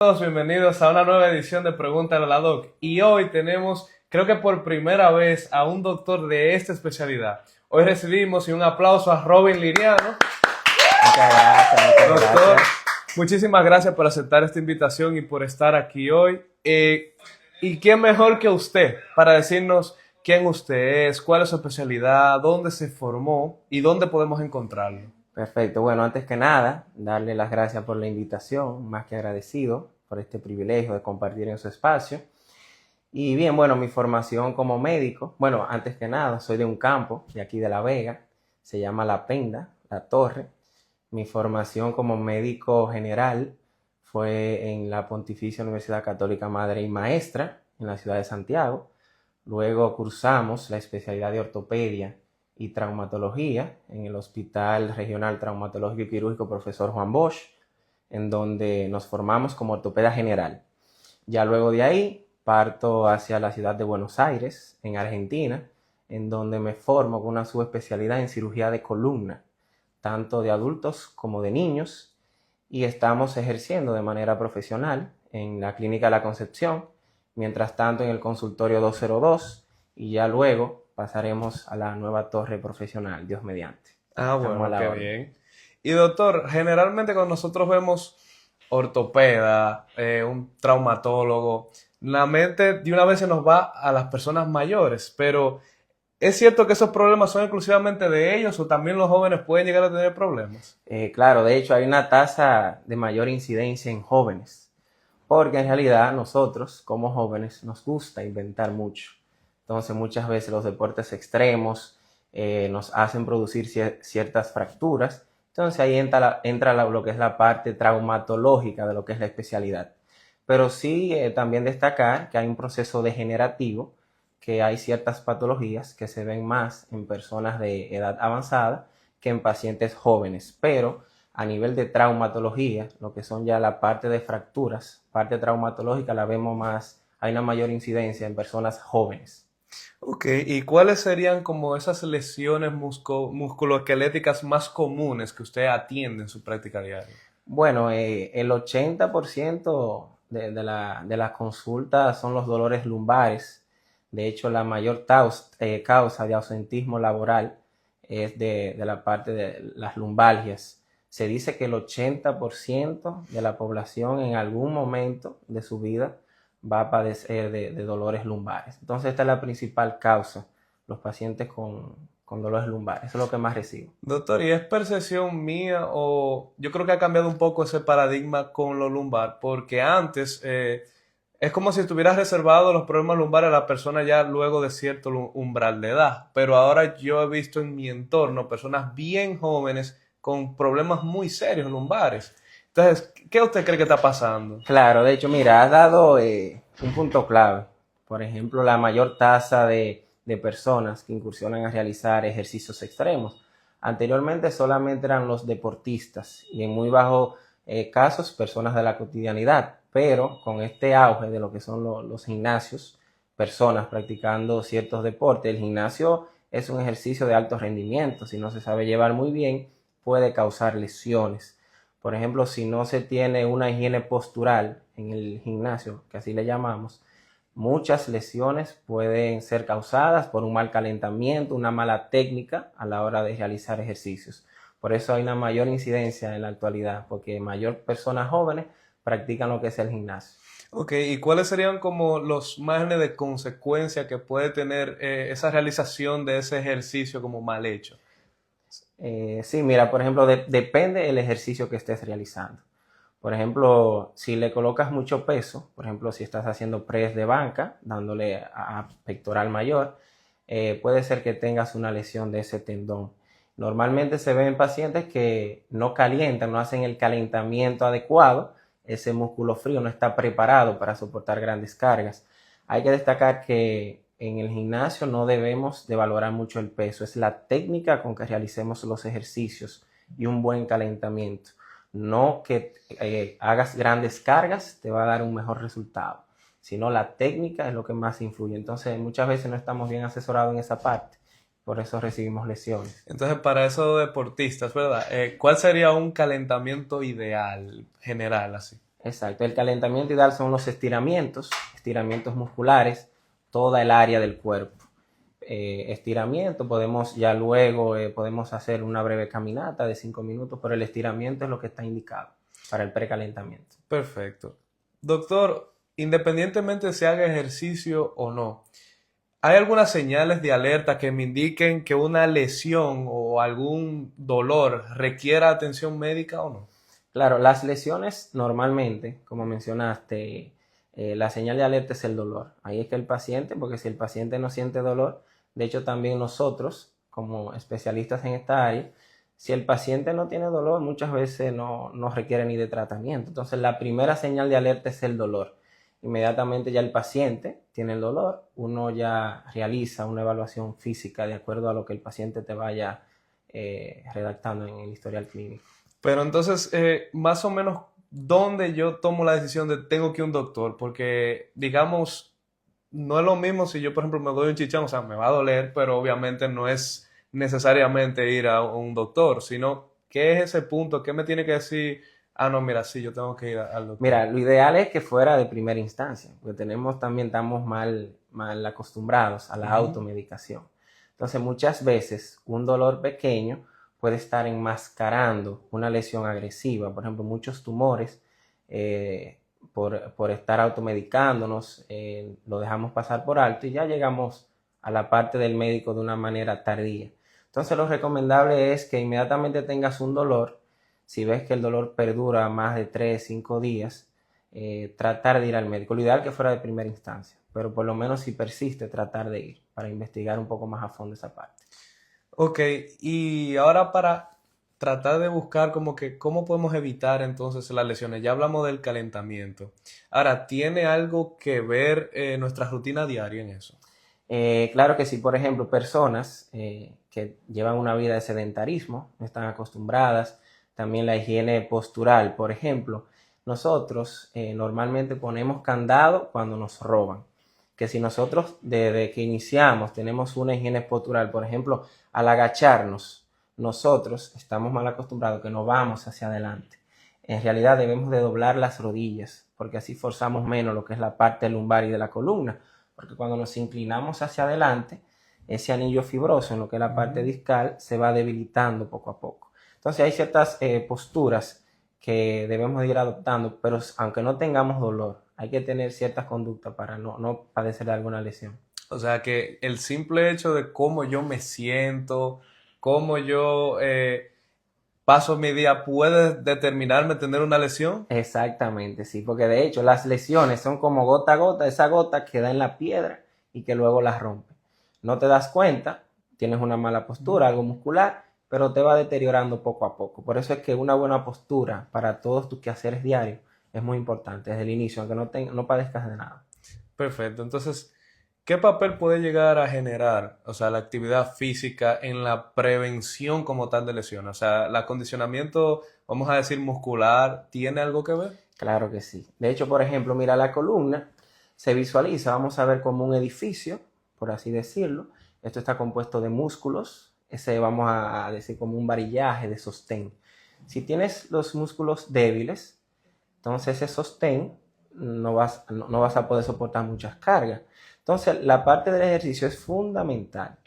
Todos bienvenidos a una nueva edición de Pregúntale a la Doc. Y hoy tenemos, creo que por primera vez, a un doctor de esta especialidad. Hoy recibimos y un aplauso a Robin Liriano. Muchas Doctor, gracias. muchísimas gracias por aceptar esta invitación y por estar aquí hoy. ¿Y quién mejor que usted para decirnos quién usted es, cuál es su especialidad, dónde se formó y dónde podemos encontrarlo? Perfecto. Bueno, antes que nada, darle las gracias por la invitación, más que agradecido por este privilegio de compartir en su espacio. Y bien, bueno, mi formación como médico, bueno, antes que nada, soy de un campo de aquí de La Vega, se llama La Penda, La Torre. Mi formación como médico general fue en la Pontificia Universidad Católica Madre y Maestra, en la ciudad de Santiago. Luego cursamos la especialidad de ortopedia y traumatología en el Hospital Regional Traumatológico y Quirúrgico Profesor Juan Bosch, en donde nos formamos como ortopeda general. Ya luego de ahí parto hacia la ciudad de Buenos Aires, en Argentina, en donde me formo con una subespecialidad en cirugía de columna, tanto de adultos como de niños, y estamos ejerciendo de manera profesional en la Clínica La Concepción, mientras tanto en el consultorio 202, y ya luego pasaremos a la nueva torre profesional, Dios mediante. Ah, Estamos a bueno, qué la orden. bien. Y doctor, generalmente cuando nosotros vemos ortopeda, un traumatólogo, la mente de una vez se nos va a las personas mayores, pero ¿es cierto que esos problemas son exclusivamente de ellos o también los jóvenes pueden llegar a tener problemas? Claro, de hecho hay una tasa de mayor incidencia en jóvenes, porque en realidad nosotros como jóvenes nos gusta inventar mucho. Entonces muchas veces los deportes extremos nos hacen producir ciertas fracturas. Entonces ahí entra lo que es la parte traumatológica de lo que es la especialidad. Pero sí también destacar que hay un proceso degenerativo, que hay ciertas patologías que se ven más en personas de edad avanzada que en pacientes jóvenes. Pero a nivel de traumatología, lo que son ya la parte de fracturas, parte traumatológica la vemos más, hay una mayor incidencia en personas jóvenes. Ok, ¿y cuáles serían como esas lesiones musculoesqueléticas más comunes que usted atiende en su práctica diaria? Bueno, el 80% de las consultas son los dolores lumbares. De hecho, la mayor causa de ausentismo laboral es de la parte de las lumbalgias. Se dice que el 80% de la población en algún momento de su vida va a padecer de dolores lumbares. Entonces, esta es la principal causa, los pacientes con dolores lumbares. Eso es lo que más recibo. Doctor, ¿y es percepción mía o yo creo que ha cambiado un poco ese paradigma con lo lumbar? Porque antes es como si estuvieras reservado los problemas lumbares a la persona ya luego de cierto umbral de edad. Pero ahora yo he visto en mi entorno personas bien jóvenes con problemas muy serios lumbares. Entonces, ¿qué usted cree que está pasando? Claro, de hecho, mira, has dado un punto clave. Por ejemplo, la mayor tasa de personas que incursionan a realizar ejercicios extremos. Anteriormente solamente eran los deportistas y en muy bajos casos personas de la cotidianidad, pero con este auge de lo que son los gimnasios, personas practicando ciertos deportes, el gimnasio es un ejercicio de alto rendimiento, si no se sabe llevar muy bien, puede causar lesiones. Por ejemplo, si no se tiene una higiene postural en el gimnasio, que así le llamamos, muchas lesiones pueden ser causadas por un mal calentamiento, una mala técnica a la hora de realizar ejercicios. Por eso hay una mayor incidencia en la actualidad, porque mayor personas jóvenes practican lo que es el gimnasio. Ok, ¿y cuáles serían como los márgenes de consecuencia que puede tener esa realización de ese ejercicio como mal hecho? Sí, mira, por ejemplo, depende del ejercicio que estés realizando. Por ejemplo, si le colocas mucho peso, por ejemplo, si estás haciendo press de banca, dándole a pectoral mayor, puede ser que tengas una lesión de ese tendón. Normalmente se ven en pacientes que no calientan, no hacen el calentamiento adecuado, ese músculo frío no está preparado para soportar grandes cargas. Hay que destacar que en el gimnasio no debemos de valorar mucho el peso, es la técnica con que realicemos los ejercicios y un buen calentamiento. No que hagas grandes cargas te va a dar un mejor resultado, sino la técnica es lo que más influye. Entonces muchas veces no estamos bien asesorados en esa parte, por eso recibimos lesiones. Entonces, para esos deportistas, ¿verdad? ¿Cuál sería un calentamiento ideal, general, así? Exacto, el calentamiento ideal son los estiramientos musculares, toda el área del cuerpo. Estiramiento, podemos ya luego podemos hacer una breve caminata de 5 minutos, pero el estiramiento es lo que está indicado para el precalentamiento. Perfecto. Doctor, independientemente se haga ejercicio o no, ¿hay algunas señales de alerta que me indiquen que una lesión o algún dolor requiera atención médica o no? Claro, las lesiones normalmente, como mencionaste, la señal de alerta es el dolor. Ahí es que el paciente, porque si el paciente no siente dolor, de hecho también nosotros, como especialistas en esta área, si el paciente no tiene dolor, muchas veces no requiere ni de tratamiento. Entonces, la primera señal de alerta es el dolor. Inmediatamente ya el paciente tiene el dolor, uno ya realiza una evaluación física de acuerdo a lo que el paciente te vaya redactando en el historial clínico. Pero entonces, más o menos, ¿dónde yo tomo la decisión de tengo que ir a un doctor? Porque, digamos, no es lo mismo si yo, por ejemplo, me doy un chichón, o sea, me va a doler, pero obviamente no es necesariamente ir a un doctor, sino ¿qué es ese punto? ¿Qué me tiene que decir? Ah, no, mira, sí, yo tengo que ir al doctor. Mira, lo ideal es que fuera de primera instancia, porque estamos mal acostumbrados a la Ujú. automedicación. Entonces, muchas veces un dolor pequeño puede estar enmascarando una lesión agresiva. Por ejemplo, muchos tumores, por estar automedicándonos, lo dejamos pasar por alto y ya llegamos a la parte del médico de una manera tardía. Entonces, lo recomendable es que inmediatamente tengas un dolor, si ves que el dolor perdura más de 3, 5 días, tratar de ir al médico. Lo ideal que fuera de primera instancia, pero por lo menos si persiste, tratar de ir para investigar un poco más a fondo esa parte. Ok, y ahora para tratar de buscar como que cómo podemos evitar entonces las lesiones. Ya hablamos del calentamiento. Ahora, ¿tiene algo que ver nuestra rutina diaria en eso? Claro que sí, por ejemplo, personas que llevan una vida de sedentarismo, no están acostumbradas, también la higiene postural, por ejemplo, nosotros normalmente ponemos candado cuando nos roban, que si nosotros desde que iniciamos tenemos una higiene postural, por ejemplo, al agacharnos, nosotros estamos mal acostumbrados que no vamos hacia adelante. En realidad debemos de doblar las rodillas, porque así forzamos menos lo que es la parte lumbar y de la columna, porque cuando nos inclinamos hacia adelante, ese anillo fibroso en lo que es la parte Ujú. discal se va debilitando poco a poco. Entonces hay ciertas posturas que debemos de ir adoptando, pero aunque no tengamos dolor, hay que tener ciertas conductas para no padecer de alguna lesión. O sea que el simple hecho de cómo yo me siento, cómo yo paso mi día puede determinarme tener una lesión. Exactamente, sí, porque de hecho las lesiones son como gota a gota, esa gota queda en la piedra y que luego la rompe. No te das cuenta, tienes una mala postura, algo muscular, pero te va deteriorando poco a poco. Por eso es que una buena postura para todos tus quehaceres diarios es muy importante desde el inicio, aunque no padezcas de nada. Perfecto. Entonces, ¿qué papel puede llegar a generar, o sea, la actividad física en la prevención como tal de lesiones? O sea, el acondicionamiento, vamos a decir, muscular, ¿tiene algo que ver? Claro que sí. De hecho, por ejemplo, mira la columna, se visualiza, vamos a ver como un edificio, por así decirlo. Esto está compuesto de músculos, ese vamos a decir como un varillaje de sostén. Si tienes los músculos débiles, entonces ese sostén no vas a poder soportar muchas cargas. Entonces, la parte del ejercicio es fundamental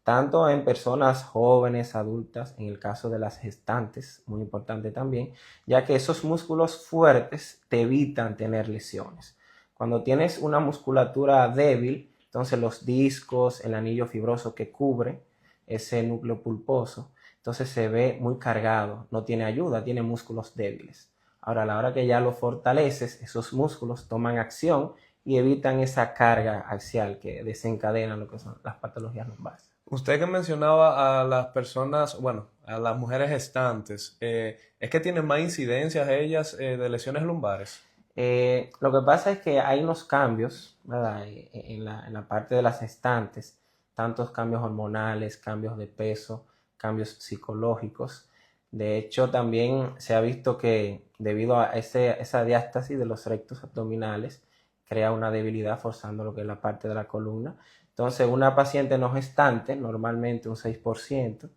tanto en personas jóvenes, adultas, en el caso de las gestantes, muy importante también, ya que esos músculos fuertes te evitan tener lesiones. Cuando tienes una musculatura débil, entonces los discos, el anillo fibroso que cubre ese núcleo pulposo, entonces se ve muy cargado, no tiene ayuda, tiene músculos débiles. Ahora, a la hora que ya lo fortaleces, esos músculos toman acción y evitan esa carga axial que desencadena lo que son las patologías lumbares. Usted que mencionaba a las personas, bueno, a las mujeres gestantes, ¿es que tienen más incidencias ellas de lesiones lumbares? Lo que pasa es que hay unos cambios, ¿verdad? En la parte de las gestantes, tantos cambios hormonales, cambios de peso, cambios psicológicos. De hecho, también se ha visto que debido a esa diástasis de los rectos abdominales, crea una debilidad forzando lo que es la parte de la columna. Entonces, una paciente no gestante, normalmente un 6%,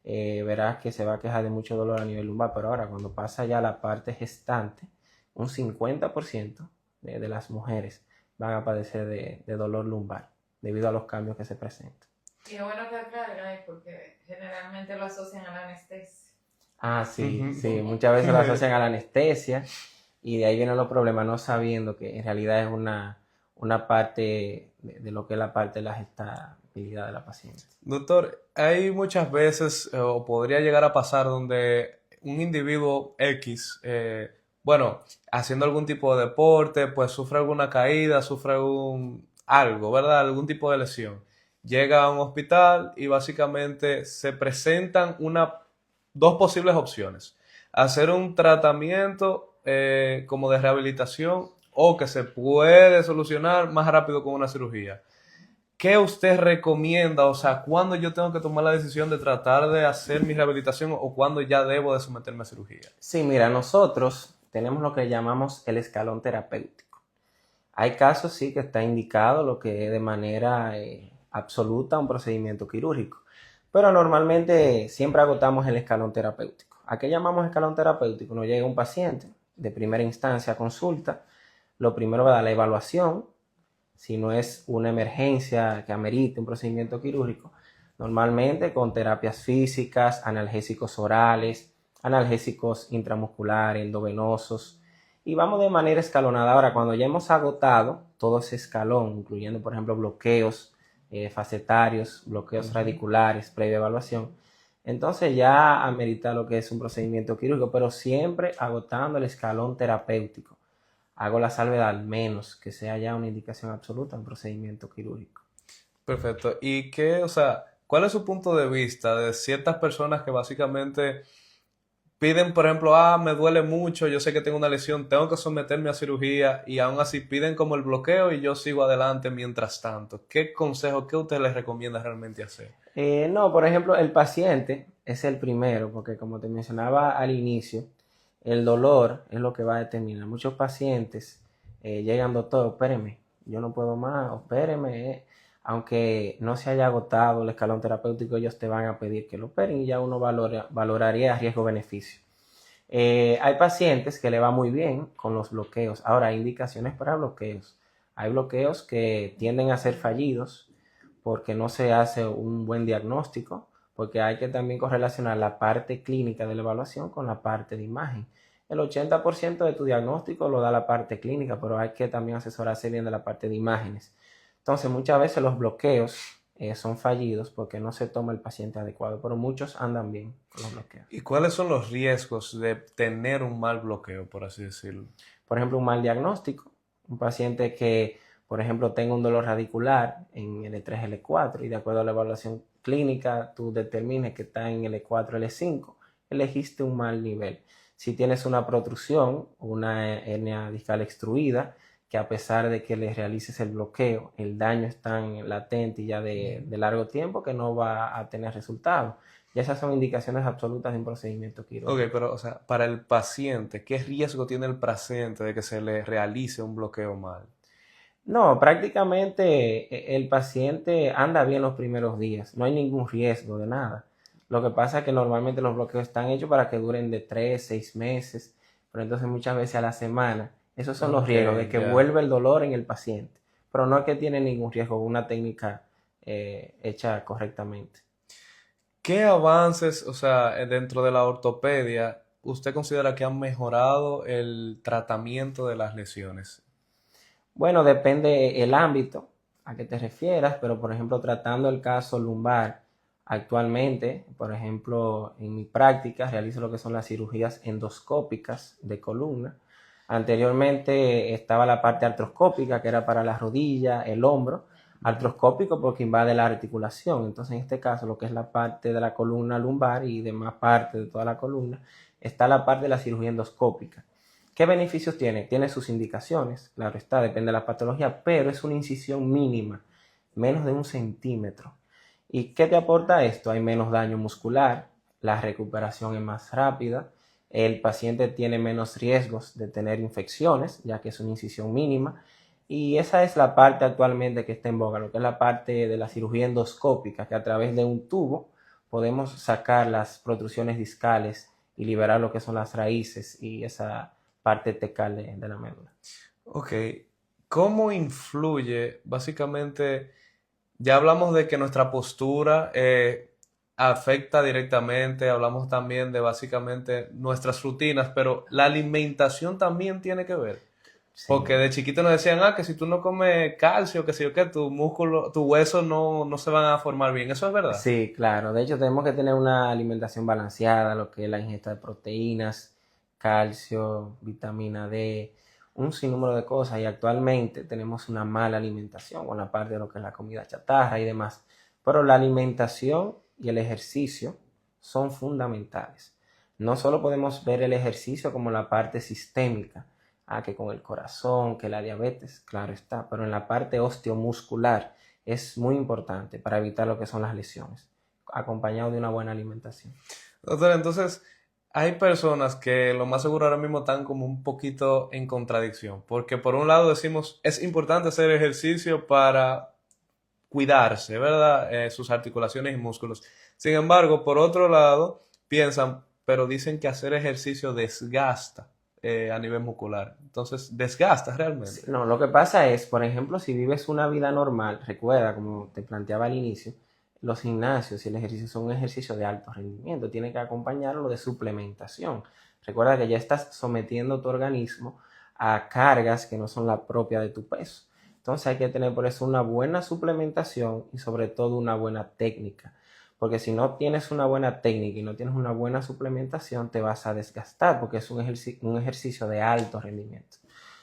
verás que se va a quejar de mucho dolor a nivel lumbar, pero ahora cuando pasa ya la parte gestante, un 50% de las mujeres van a padecer de dolor lumbar debido a los cambios que se presentan. Y es bueno que aclaren porque generalmente lo asocian a la anestesia. Ah, sí, sí, muchas veces lo asocian a la anestesia y de ahí vienen los problemas, no sabiendo que en realidad es una parte de lo que es la parte de la gestabilidad de la paciente. Doctor, hay muchas veces, o podría llegar a pasar, donde un individuo X, bueno, haciendo algún tipo de deporte, pues sufre alguna caída, sufre algo, ¿verdad? Algún tipo de lesión. Llega a un hospital y básicamente se presentan dos posibles opciones. Hacer un tratamiento como de rehabilitación o que se puede solucionar más rápido con una cirugía. ¿Qué usted recomienda? O sea, ¿cuándo yo tengo que tomar la decisión de tratar de hacer mi rehabilitación o cuándo ya debo de someterme a cirugía? Sí, mira, nosotros tenemos lo que llamamos el escalón terapéutico. Hay casos, sí, que está indicado lo que es de manera absoluta un procedimiento quirúrgico, pero normalmente siempre agotamos el escalón terapéutico. ¿A qué llamamos escalón terapéutico? Nos llega un paciente de primera instancia a consulta, lo primero va a dar la evaluación, si no es una emergencia que amerite un procedimiento quirúrgico, normalmente con terapias físicas, analgésicos orales, analgésicos intramusculares, endovenosos, y vamos de manera escalonada. Ahora, cuando ya hemos agotado todo ese escalón, incluyendo, por ejemplo, bloqueos facetarios, bloqueos radiculares, previa evaluación, entonces ya amerita lo que es un procedimiento quirúrgico, pero siempre agotando el escalón terapéutico. Hago la salvedad al menos que sea ya una indicación absoluta en procedimiento quirúrgico. Perfecto. ¿Y qué, o sea, cuál es su punto de vista de ciertas personas que básicamente piden, por ejemplo, me duele mucho, yo sé que tengo una lesión, tengo que someterme a cirugía y aún así piden como el bloqueo y yo sigo adelante mientras tanto? ¿Qué consejo, qué usted les recomienda realmente hacer? No, por ejemplo, el paciente es el primero, porque como te mencionaba al inicio, el dolor es lo que va a determinar. Muchos pacientes llegan, doctor, opéreme, yo no puedo más, opéreme. Aunque no se haya agotado el escalón terapéutico, ellos te van a pedir que lo operen y ya uno valoraría riesgo-beneficio. Hay pacientes que le va muy bien con los bloqueos. Ahora, hay indicaciones para bloqueos. Hay bloqueos que tienden a ser fallidos porque no se hace un buen diagnóstico, porque hay que también correlacionar la parte clínica de la evaluación con la parte de imagen. El 80% de tu diagnóstico lo da la parte clínica, pero hay que también asesorarse bien de la parte de imágenes. Entonces, muchas veces los bloqueos son fallidos porque no se toma el paciente adecuado, pero muchos andan bien con los bloqueos. ¿Y cuáles son los riesgos de tener un mal bloqueo, por así decirlo? Por ejemplo, un mal diagnóstico, un paciente que, por ejemplo, tenga un dolor radicular en L3, L4 y de acuerdo a la evaluación clínica tú determines que está en L4, L5, elegiste un mal nivel. Si tienes una protrusión, una hernia discal extruida, que a pesar de que le realices el bloqueo, el daño es tan latente y ya de largo tiempo que no va a tener resultado. Y esas son indicaciones absolutas de un procedimiento quirúrgico. Ok, pero, o sea, para el paciente, ¿qué riesgo tiene el paciente de que se le realice un bloqueo mal? No, prácticamente el paciente anda bien los primeros días, no hay ningún riesgo de nada. Lo que pasa es que normalmente los bloqueos están hechos para que duren de 3, 6 meses, pero entonces muchas veces a la semana. Esos son los Ok, riesgos de que ya. vuelva el dolor en el paciente, pero no es que tiene ningún riesgo, una técnica hecha correctamente. ¿Qué avances, o sea, dentro de la ortopedia, usted considera que han mejorado el tratamiento de las lesiones? Bueno, depende el ámbito a que te refieras, pero por ejemplo, tratando el caso lumbar, actualmente, por ejemplo, en mi práctica realizo lo que son las cirugías endoscópicas de columna. Anteriormente estaba la parte artroscópica, que era para la rodilla, el hombro, artroscópico porque invade la articulación. Entonces, en este caso, lo que es la parte de la columna lumbar y demás parte de toda la columna, está la parte de la cirugía endoscópica. ¿Qué beneficios tiene? Tiene sus indicaciones, claro está, depende de la patología, pero es una incisión mínima, menos de 1 centímetro. ¿Y qué te aporta esto? Hay menos daño muscular, la recuperación es más rápida, el paciente tiene menos riesgos de tener infecciones, ya que es una incisión mínima, y esa es la parte actualmente que está en boga, lo que es la parte de la cirugía endoscópica, que a través de un tubo podemos sacar las protrusiones discales y liberar lo que son las raíces y esa parte tecal de la médula. Ok, ¿cómo influye básicamente? Ya hablamos de que nuestra postura afecta directamente, hablamos también de básicamente nuestras rutinas, pero la alimentación también tiene que ver. Porque Sí. de chiquito nos decían, que si tú no comes calcio, que si yo qué, tu músculo, tu hueso no se van a formar bien. ¿Eso es verdad? Sí, claro. De hecho, tenemos que tener una alimentación balanceada, lo que es la ingesta de proteínas, calcio, vitamina D, un sinnúmero de cosas. Y actualmente tenemos una mala alimentación con la parte de lo que es la comida chatarra y demás. Pero la alimentación y el ejercicio son fundamentales. No solo podemos ver el ejercicio como la parte sistémica, que con el corazón, que la diabetes, claro está, pero en la parte osteomuscular es muy importante para evitar lo que son las lesiones, acompañado de una buena alimentación. Doctor, entonces, hay personas que lo más seguro ahora mismo están como un poquito en contradicción, porque por un lado decimos, es importante hacer ejercicio para cuidarse, ¿verdad? Sus articulaciones y músculos. Sin embargo, por otro lado, piensan, pero dicen que hacer ejercicio desgasta a nivel muscular. Entonces, desgasta Sí, realmente. no, lo que pasa es, por ejemplo, si vives una vida normal, recuerda, como te planteaba al inicio, los gimnasios y el ejercicio son un ejercicio de alto rendimiento, tiene que acompañarlo de suplementación. Recuerda que ya estás sometiendo tu organismo a cargas que no son la propia de tu peso. Entonces hay que tener por eso una buena suplementación y sobre todo una buena técnica. Porque si no tienes una buena técnica y no tienes una buena suplementación, te vas a desgastar porque es un ejercicio de alto rendimiento.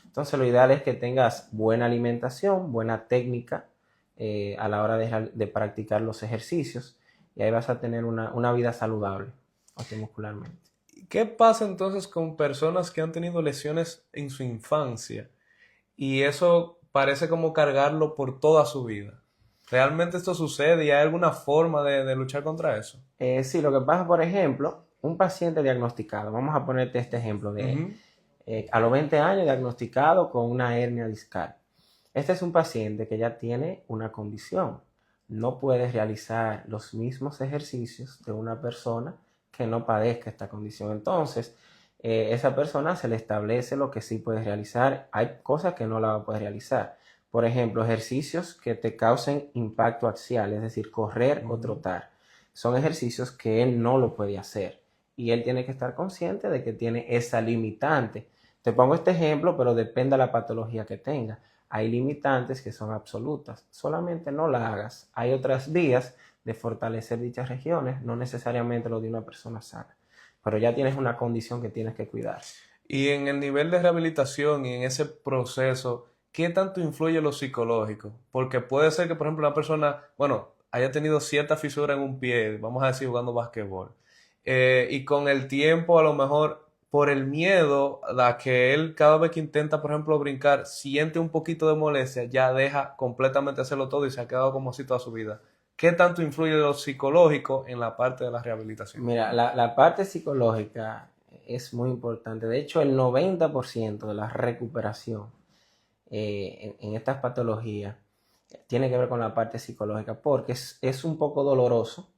Entonces lo ideal es que tengas buena alimentación, buena técnica a la hora de practicar los ejercicios y ahí vas a tener una vida saludable osteomuscularmente. ¿Qué pasa entonces con personas que han tenido lesiones en su infancia y eso parece como cargarlo por toda su vida? ¿Realmente esto sucede y hay alguna forma de luchar contra eso? Sí, lo que pasa, por ejemplo, un paciente diagnosticado, vamos a ponerte este ejemplo de Ujú. a los 20 años diagnosticado con una hernia discal. Este es un paciente que ya tiene una condición. No puede realizar los mismos ejercicios de una persona que no padezca esta condición. Entonces, esa persona se le establece lo que sí puede realizar. Hay cosas que no la va a poder realizar. Por ejemplo, ejercicios que te causen impacto axial, es decir, correr o Ujú. trotar. Son ejercicios que él no lo puede hacer. Y él tiene que estar consciente de que tiene esa limitante. Te pongo este ejemplo, pero depende de la patología que tenga. Hay limitantes que son absolutas. Solamente no la hagas. Hay otras vías de fortalecer dichas regiones, no necesariamente lo de una persona sana. Pero ya tienes una condición que tienes que cuidar. Y en el nivel de rehabilitación y en ese proceso, ¿qué tanto influye lo psicológico? Porque puede ser que, por ejemplo, una persona, bueno, haya tenido cierta fisura en un pie, vamos a decir, jugando basquetbol, y con el tiempo, a lo mejor, por el miedo a que él cada vez que intenta, por ejemplo, brincar, siente un poquito de molestia, ya deja completamente hacerlo todo y se ha quedado como así toda su vida. ¿Qué tanto influye lo psicológico en la parte de la rehabilitación? Mira, la parte psicológica es muy importante. De hecho, el 90% de la recuperación en estas patologías tiene que ver con la parte psicológica porque es un poco doloroso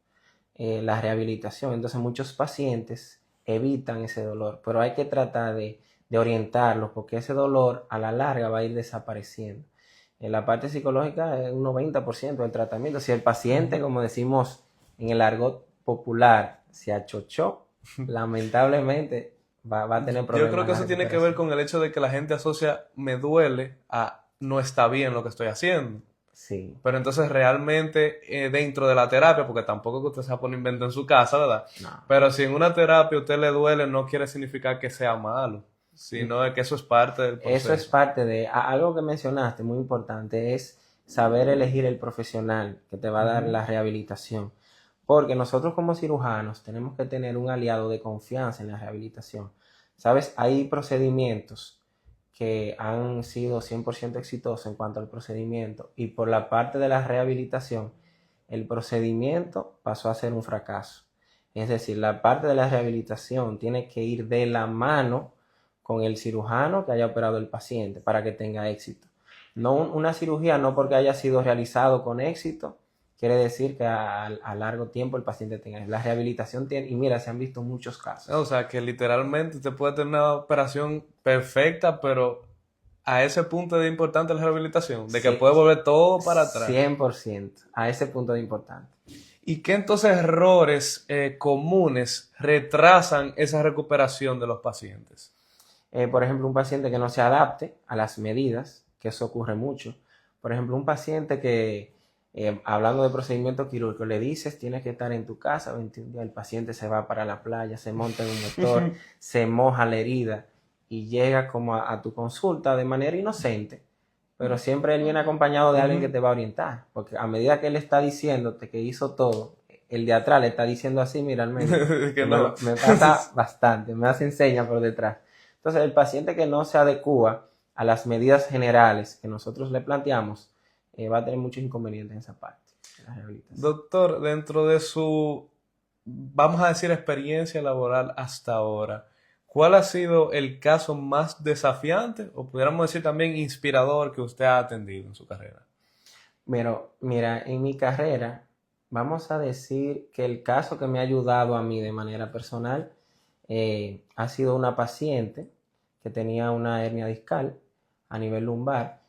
la rehabilitación. Entonces muchos pacientes evitan ese dolor, pero hay que tratar de orientarlos porque ese dolor a la larga va a ir desapareciendo. En la parte psicológica es un 90% del tratamiento. Si el paciente, Ujú. como decimos en el argot popular, se achochó, lamentablemente va a tener Yo problemas creo en que la eso tiene que ver recuperación. con el hecho de que la gente asocia me duele a no está bien lo que estoy haciendo. Sí, Pero entonces realmente dentro de la terapia, porque tampoco es que usted se va a poner invento en su casa, ¿verdad? no. Pero si en una terapia a usted le duele, no quiere significar que sea malo, sino de que eso es parte del Eso es proceso. parte de algo que mencionaste, muy importante, es saber elegir el profesional que te va a dar Ujú. la rehabilitación. Porque nosotros como cirujanos tenemos que tener un aliado de confianza en la rehabilitación. ¿Sabes? Hay procedimientos que han sido 100% exitosos en cuanto al procedimiento y por la parte de la rehabilitación, el procedimiento pasó a ser un fracaso. Es decir, la parte de la rehabilitación tiene que ir de la mano con el cirujano que haya operado el paciente para que tenga éxito. No una cirugía, no porque haya sido realizado con éxito, quiere decir que a largo tiempo el paciente tenga. La rehabilitación tiene, y mira, se han visto muchos casos. O sea, que literalmente usted puede tener una operación perfecta, pero a ese punto de importante la rehabilitación, de que Sí, puede volver todo para atrás. 100%, a ese punto de importante. ¿Y qué entonces errores comunes retrasan esa recuperación de los pacientes? Por ejemplo, un paciente que no se adapte a las medidas, que eso ocurre mucho. Por ejemplo, un paciente que, hablando de procedimiento quirúrgico, le dices tienes que estar en tu casa 21 días, el paciente se va para la playa, se monta en un motor, se moja la herida y llega como a tu consulta de manera inocente, pero siempre él viene acompañado de alguien que te va a orientar, porque a medida que él está diciéndote que hizo todo, el de atrás le está diciendo así, mira, al menos, Que no. me pasa bastante, me hace enseña por detrás. Entonces, el paciente que no se adecua a las medidas generales que nosotros le planteamos, va a tener muchos inconvenientes en esa parte de la rehabilitación. Doctor, dentro de su, vamos a decir, experiencia laboral hasta ahora, ¿cuál ha sido el caso más desafiante o pudiéramos decir también inspirador que usted ha atendido en su carrera? Mira, en mi carrera, vamos a decir que el caso que me ha ayudado a mí de manera personal ha sido una paciente que tenía una hernia discal a nivel lumbar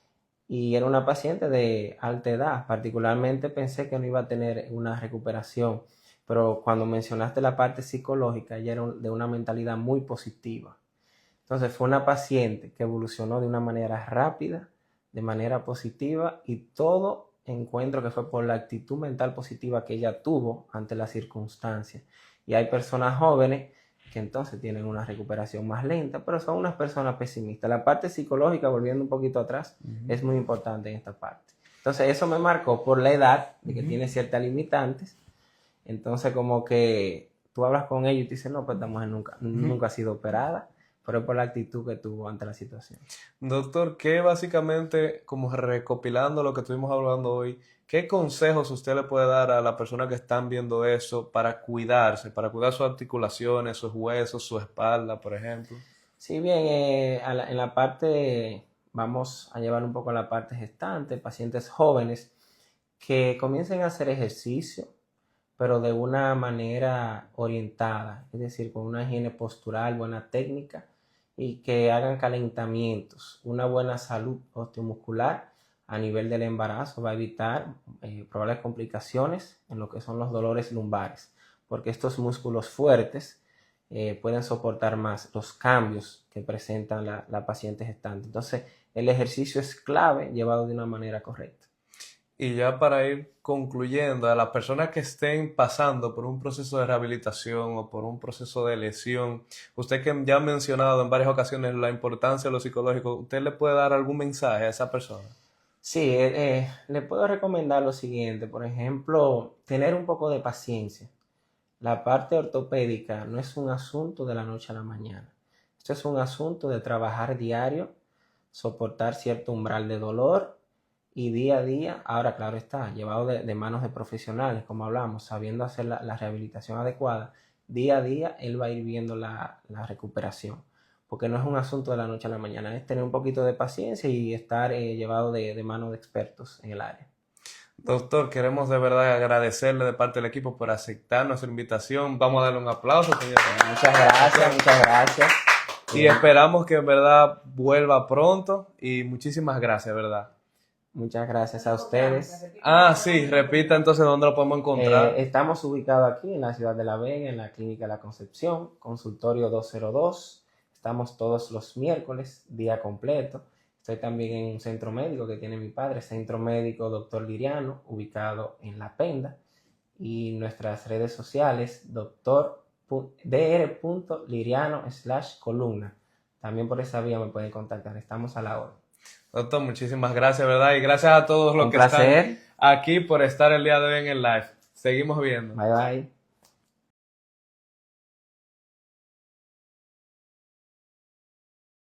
y era una paciente de alta edad. Particularmente pensé que no iba a tener una recuperación, pero cuando mencionaste la parte psicológica, ella era de una mentalidad muy positiva. Entonces fue una paciente que evolucionó de una manera rápida, de manera positiva, y todo encuentro que fue por la actitud mental positiva que ella tuvo ante las circunstancias. Y hay personas jóvenes que entonces tienen una recuperación más lenta, pero son unas personas pesimistas. La parte psicológica, volviendo un poquito atrás, es muy importante en esta parte. Entonces eso me marcó por la edad, de que tiene ciertas limitantes. Entonces como que tú hablas con ellos y te dicen, no, pues esta mujer nunca ha sido operada, pero es por la actitud que tuvo ante la situación. Doctor, ¿qué básicamente, como recopilando lo que estuvimos hablando hoy, qué consejos usted le puede dar a las personas que están viendo eso para cuidarse, para cuidar sus articulaciones, sus huesos, su espalda, por ejemplo? Sí, bien, en la parte, vamos a llevar un poco a la parte gestante, pacientes jóvenes que comiencen a hacer ejercicio, pero de una manera orientada, es decir, con una higiene postural, buena técnica, y que hagan calentamientos. Una buena salud osteomuscular a nivel del embarazo va a evitar probables complicaciones en lo que son los dolores lumbares, porque estos músculos fuertes pueden soportar más los cambios que presentan la paciente gestante. Entonces, el ejercicio es clave llevado de una manera correcta. Y ya para ir concluyendo, a las personas que estén pasando por un proceso de rehabilitación o por un proceso de lesión, usted que ya ha mencionado en varias ocasiones la importancia de lo psicológico, ¿usted le puede dar algún mensaje a esa persona? Sí, le puedo recomendar lo siguiente, por ejemplo, tener un poco de paciencia. La parte ortopédica no es un asunto de la noche a la mañana. Esto es un asunto de trabajar diario, soportar cierto umbral de dolor y día a día, ahora claro está, llevado de manos de profesionales, como hablamos, sabiendo hacer la rehabilitación adecuada, día a día él va a ir viendo la recuperación. Porque no es un asunto de la noche a la mañana, es tener un poquito de paciencia y estar llevado de manos de expertos en el área. Doctor, queremos de verdad agradecerle de parte del equipo por aceptar nuestra invitación. Vamos a darle un aplauso, señor. Muchas gracias, muchas gracias. Y esperamos que en verdad vuelva pronto y muchísimas gracias, ¿verdad? Muchas gracias a ustedes. Ah, sí, repita entonces dónde lo podemos encontrar. Estamos ubicados aquí en la ciudad de La Vega, en la Clínica La Concepción, consultorio 202. Estamos todos los miércoles, día completo. Estoy también en un centro médico que tiene mi padre, Centro Médico Dr. Liriano, ubicado en La Penda. Y nuestras redes sociales, dr.liriano/columna. También por esa vía me pueden contactar, estamos a la hora. Doctor, muchísimas gracias, ¿verdad? Y gracias a todos los Un que placer. están aquí por estar el día de hoy en el live. Seguimos viendo. Bye bye.